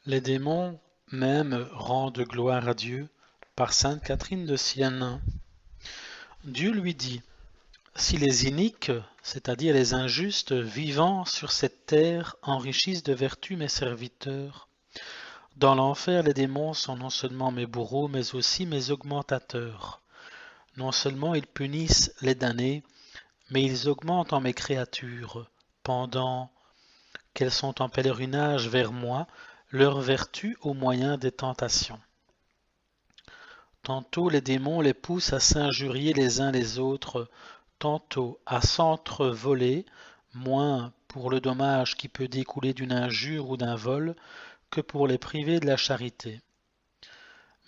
Les démons même rendent gloire à Dieu par sainte Catherine de Sienne. Dieu lui dit: si les iniques, c'est-à-dire les injustes, vivant sur cette terre, enrichissent de vertu mes serviteurs, dans l'enfer les démons sont non seulement mes bourreaux, mais aussi mes augmentateurs. Non seulement ils punissent les damnés, mais ils augmentent en mes créatures, pendant qu'elles sont en pèlerinage vers moi, leur vertu au moyen des tentations. Tantôt les démons les poussent à s'injurier les uns les autres, tantôt à s'entrevoler, moins pour le dommage qui peut découler d'une injure ou d'un vol que pour les priver de la charité.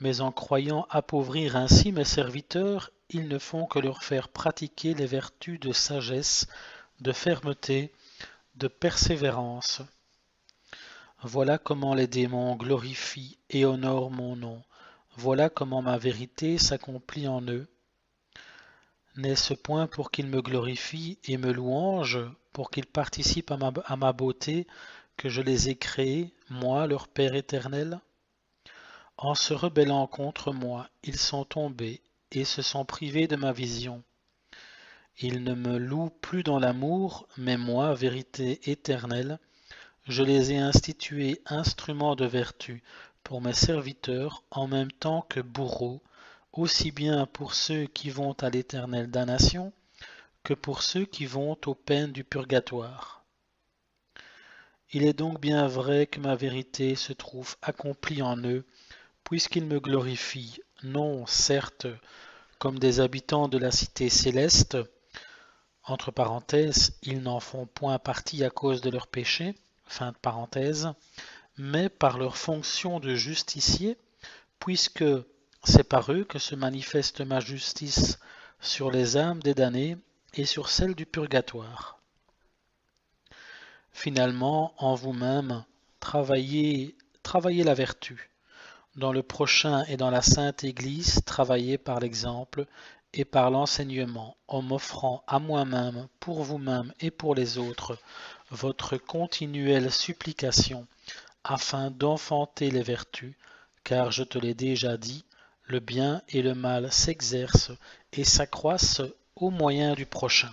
Mais en croyant appauvrir ainsi mes serviteurs, ils ne font que leur faire pratiquer les vertus de sagesse, de fermeté, de persévérance. Voilà comment les démons glorifient et honorent mon nom. Voilà comment ma vérité s'accomplit en eux. N'est-ce point pour qu'ils me glorifient et me louangent, pour qu'ils participent à ma beauté, que je les ai créés, moi, leur Père éternel? En se rebellant contre moi, ils sont tombés et se sont privés de ma vision. Ils ne me louent plus dans l'amour, mais moi, vérité éternelle, je les ai institués instruments de vertu pour mes serviteurs en même temps que bourreaux, aussi bien pour ceux qui vont à l'éternelle damnation que pour ceux qui vont aux peines du purgatoire. Il est donc bien vrai que ma vérité se trouve accomplie en eux, puisqu'ils me glorifient, non certes comme des habitants de la cité céleste, entre parenthèses, ils n'en font point partie à cause de leurs péchés, fin de parenthèse, mais par leur fonction de justicier, puisque c'est par eux que se manifeste ma justice sur les âmes des damnés et sur celles du purgatoire. Finalement, en vous-même, travaillez la vertu. Dans le prochain et dans la Sainte Église, travaillez par l'exemple et par l'enseignement, en m'offrant à moi-même, pour vous-même et pour les autres, votre continuelle supplication, afin d'enfanter les vertus, car je te l'ai déjà dit, le bien et le mal s'exercent et s'accroissent au moyen du prochain.